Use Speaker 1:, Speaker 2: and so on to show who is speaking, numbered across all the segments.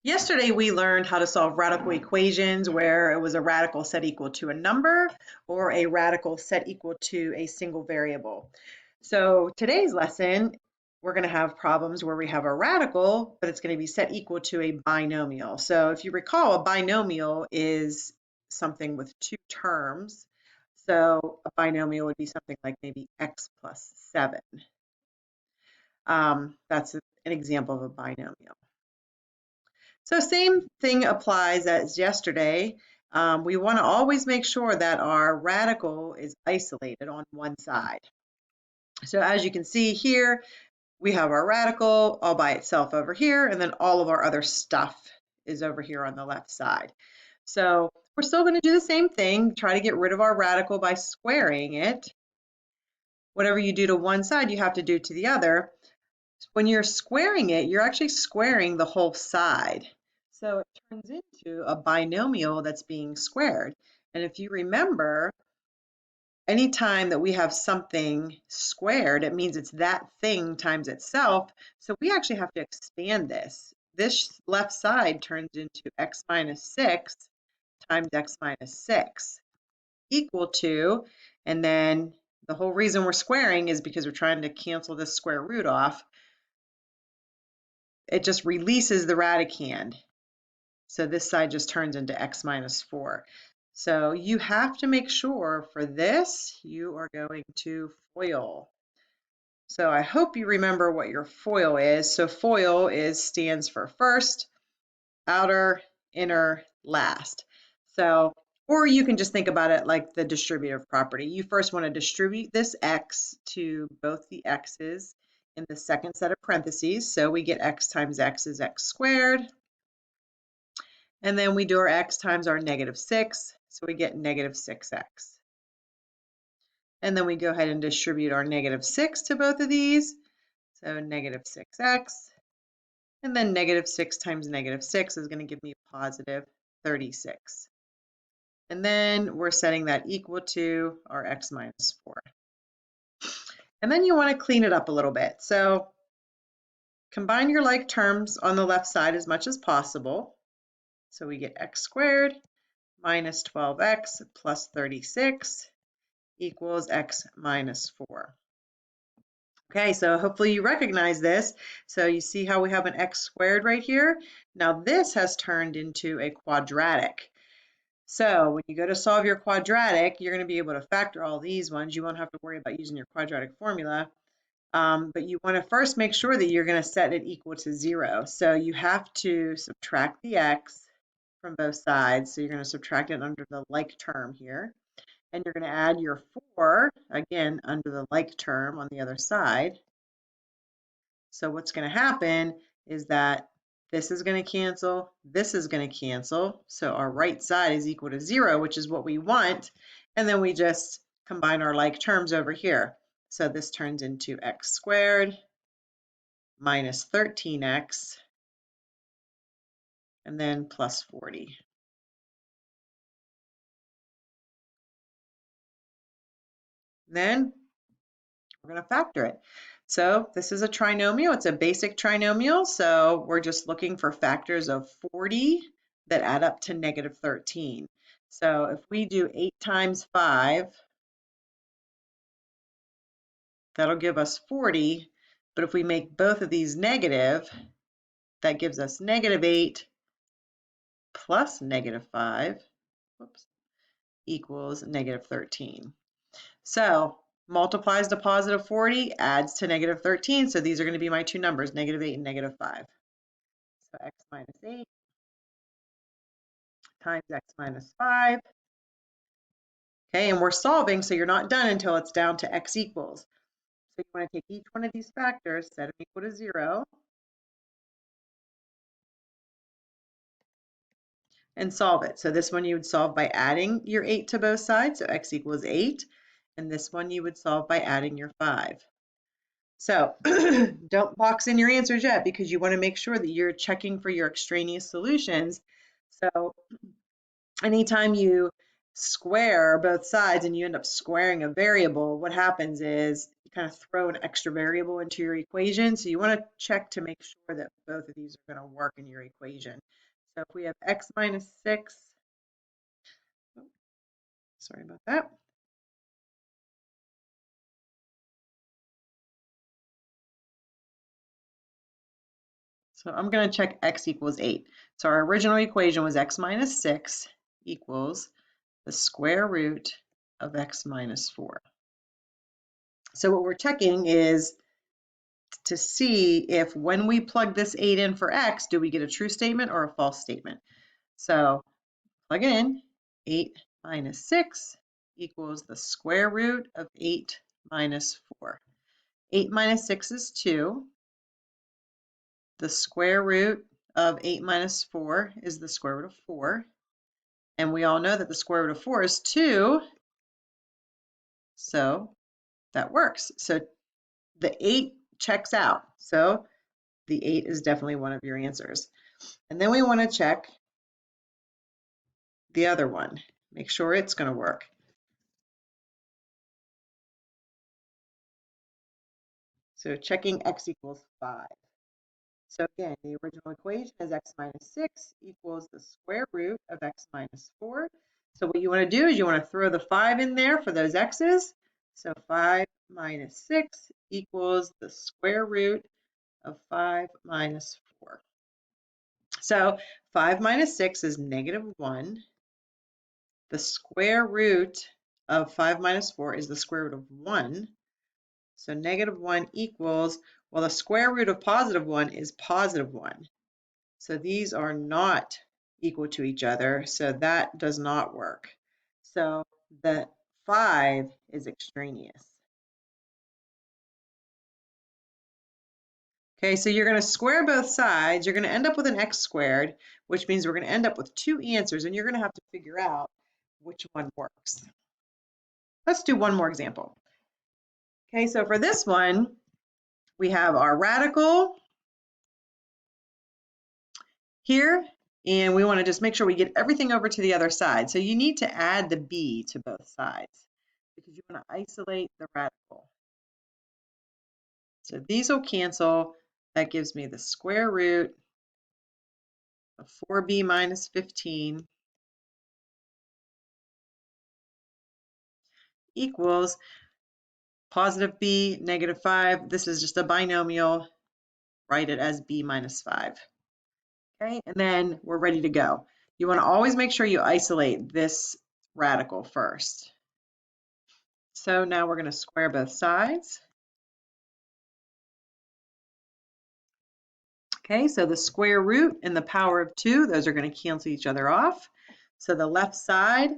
Speaker 1: Yesterday, we learned how to solve radical equations where it was a radical set equal to a number or a radical set equal to a single variable. So today's lesson, we're going to have problems where we have a radical, but it's going to be set equal to a binomial. So if you recall, a binomial is something with two terms. So a binomial would be something like maybe x plus 7. That's an example of a binomial. So same thing applies as yesterday. We want to always make sure that our radical is isolated on one side. So as you can see here, we have our radical all by itself over here, and then all of our other stuff is over here on the left side. So we're still going to do the same thing, try to get rid of our radical by squaring it. Whatever you do to one side, you have to do to the other. When you're squaring it, you're actually squaring the whole side. So it turns into a binomial that's being squared. And if you remember, anytime that we have something squared, it means it's that thing times itself. So we actually have to expand this. This left side turns into x minus 6 times x minus 6 equal to, and then the whole reason we're squaring is because we're trying to cancel this square root off. It just releases the radicand. So this side just turns into x minus 4. So you have to make sure for this, you are going to FOIL. So I hope you remember what your FOIL is. So FOIL stands for first, outer, inner, last. So, or you can just think about it like the distributive property. You first want to distribute this x to both the x's in the second set of parentheses. So we get x times x is x squared. And then we do our x times our negative 6. So we get negative 6x. And then we go ahead and distribute our negative 6 to both of these. So negative 6x. And then negative 6 times negative 6 is going to give me positive 36. And then we're setting that equal to our x minus 4. And then you want to clean it up a little bit. So combine your like terms on the left side as much as possible. So we get x squared minus 12x plus 36 equals x minus 4. Okay, so hopefully you recognize this. So you see how we have an x squared right here? Now this has turned into a quadratic. So when you go to solve your quadratic, you're going to be able to factor all these ones. You won't have to worry about using your quadratic formula. But you want to first make sure that you're going to set it equal to 0. So you have to subtract the x from both sides. So you're going to subtract it under the like term here. And you're going to add your 4, again, under the like term on the other side. So what's going to happen is that this is going to cancel, this is going to cancel. So our right side is equal to 0, which is what we want. And then we just combine our like terms over here. So this turns into x squared minus 13x, and then plus 40. Then we're going to factor it. So this is a trinomial. It's a basic trinomial. So we're just looking for factors of 40 that add up to negative 13. So if we do 8 times 5, that'll give us 40. But if we make both of these negative, that gives us negative 8 plus negative 5, whoops, equals negative 13. So multiplies to positive 40, adds to negative 13. So these are going to be my two numbers, negative 8 and negative 5. So x minus 8 times x minus 5. Okay, and we're solving, so you're not done until it's down to x equals. So you want to take each one of these factors, set them equal to 0, and solve it. So this one you would solve by adding your 8 to both sides, so x equals 8. And this one you would solve by adding your 5. So don't box in your answers yet because you want to make sure that you're checking for your extraneous solutions. So anytime you square both sides and you end up squaring a variable, what happens is kind of throw an extra variable into your equation. So you want to check to make sure that both of these are going to work in your equation. So if we have x minus 6, sorry about that. So I'm going to check x equals 8. So our original equation was x minus 6 equals the square root of x minus 4. So what we're checking is to see if when we plug this 8 in for x, do we get a true statement or a false statement? So plug it in, 8 minus 6 equals the square root of 8 minus 4. 8 minus 6 is 2. The square root of 8 minus 4 is the square root of 4. And we all know that the square root of 4 is 2. So that works. So the 8 checks out. So the 8 is definitely one of your answers. And then we want to check the other one. Make sure it's going to work. So checking x equals 5. So again, the original equation is x minus 6 equals the square root of x minus 4. So what you want to do is you want to throw the 5 in there for those x's. So 5 minus 6 equals the square root of 5 minus 4. So 5 minus 6 is negative 1. The square root of 5 minus 4 is the square root of 1. So negative 1 equals, well, the square root of positive 1 is positive 1. So these are not equal to each other, so that does not work. So the 5 is extraneous. Okay, so you're going to square both sides. You're going to end up with an x squared, which means we're going to end up with 2 answers, and you're going to have to figure out which one works. Let's do one more example. Okay, so for this one, we have our radical here, and we want to just make sure we get everything over to the other side. So you need to add the b to both sides because you want to isolate the radical. So these will cancel. That gives me the square root of 4b minus 15 equals positive b, negative 5. This is just a binomial. Write it as b minus 5. Okay, and then we're ready to go. You want to always make sure you isolate this radical first. So now we're going to square both sides. Okay, so the square root and the power of 2, those are going to cancel each other off. So the left side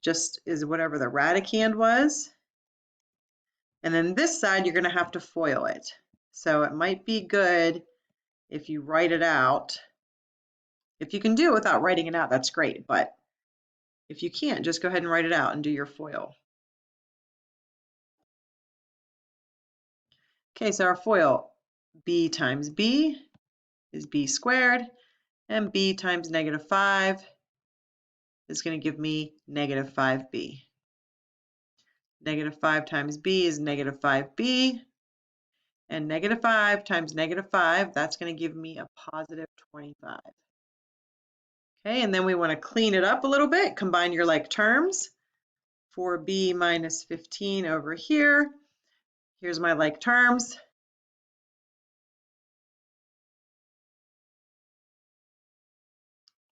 Speaker 1: just is whatever the radicand was. And then this side, you're going to have to FOIL it. So it might be good if you write it out. If you can do it without writing it out, that's great. But if you can't, just go ahead and write it out and do your FOIL. Okay, so our FOIL, b times b is b squared, and b times negative 5 is going to give me negative 5b. Negative 5 times b is negative 5b, and negative 5 times negative 5, that's going to give me a positive 25. Okay, and then we want to clean it up a little bit, combine your like terms. 4b minus 15 over here. Here's my like terms.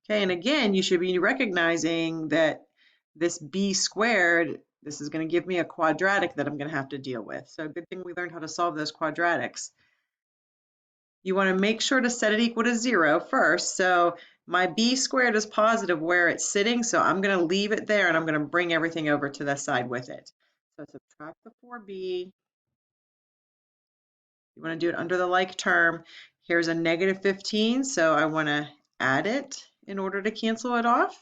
Speaker 1: Okay, and again, you should be recognizing that this b squared, this is going to give me a quadratic that I'm going to have to deal with. So good thing we learned how to solve those quadratics. You want to make sure to set it equal to 0 first. So my b squared is positive where it's sitting, so I'm going to leave it there and I'm going to bring everything over to the side with it. So subtract the 4b. You want to do it under the like term. Here's a negative 15, so I want to add it in order to cancel it off.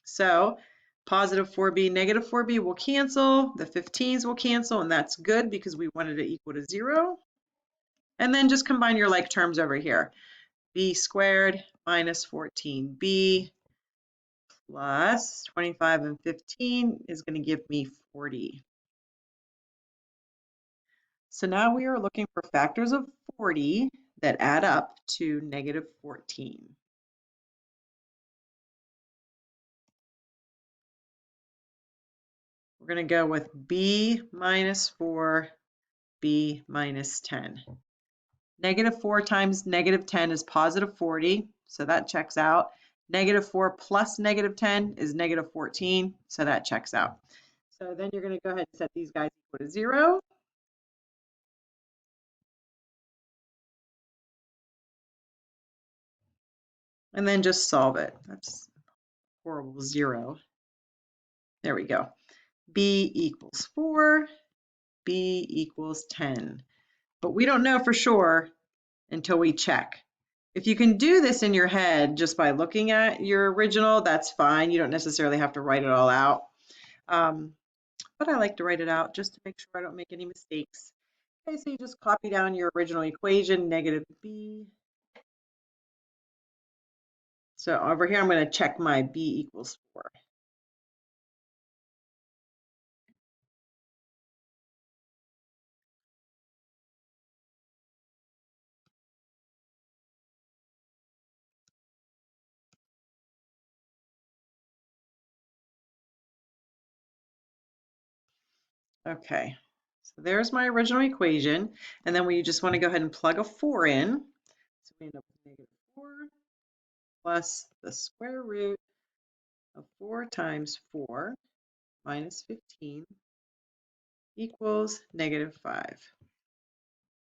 Speaker 1: So positive 4b, negative 4b will cancel, the 15s will cancel, and that's good because we wanted it equal to 0. And then just combine your like terms over here. B squared minus 14b plus 25 and 15 is going to give me 40. So now we are looking for factors of 40 that add up to negative 14. We're going to go with b minus 4, b minus 10. Negative 4 times negative 10 is positive 40, so that checks out. Negative 4 plus negative 10 is negative 14, so that checks out. So then you're going to go ahead and set these guys equal to 0. And then just solve it. That's horrible 0. There we go. B equals 4, B equals 10. But we don't know for sure until we check. If you can do this in your head just by looking at your original, that's fine. You don't necessarily have to write it all out. But I like to write it out just to make sure I don't make any mistakes. Okay, so you just copy down your original equation, negative b. So over here, I'm going to check my b equals 4. Okay, so there's my original equation. And then we just want to go ahead and plug a 4 in. So we end up with negative 4 plus the square root of 4 times 4 minus 15 equals negative 5.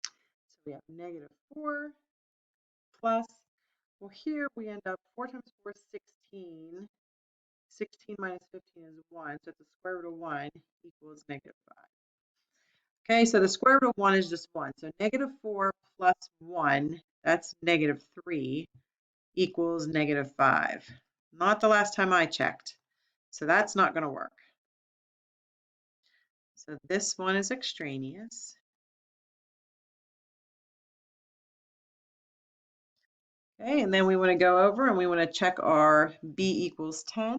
Speaker 1: So we have negative 4 plus, well, here we end up 4 times 4 is 16. 16 minus 15 is 1, so the square root of 1 equals negative 5. Okay, so the square root of 1 is just 1. So negative 4 plus 1, that's negative 3, equals negative 5. Not the last time I checked. So that's not going to work. So this one is extraneous. Okay, and then we want to go over and we want to check our b equals 10.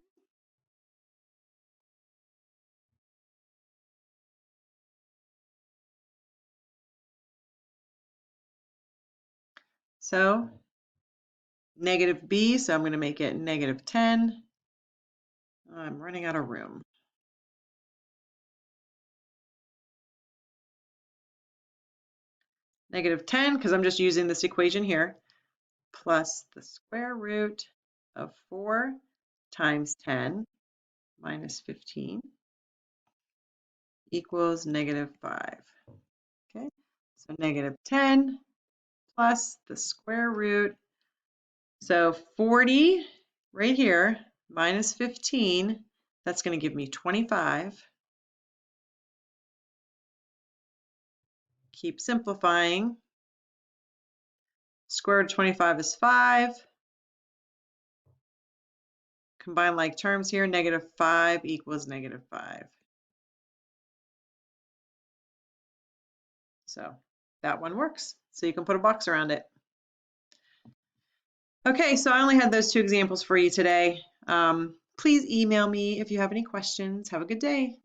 Speaker 1: So negative b, so I'm going to make it negative 10. I'm running out of room. Negative 10, because I'm just using this equation here, plus the square root of 4 times 10 minus 15 equals negative 5. Okay, so negative 10 plus the square root. So 40 right here minus 15, that's going to give me 25. Keep simplifying. Square root of 25 is 5. Combine like terms here, negative 5 equals negative 5. So that one works. So you can put a box around it. Okay, so I only had those 2 examples for you today. Please email me if you have any questions. Have a good day.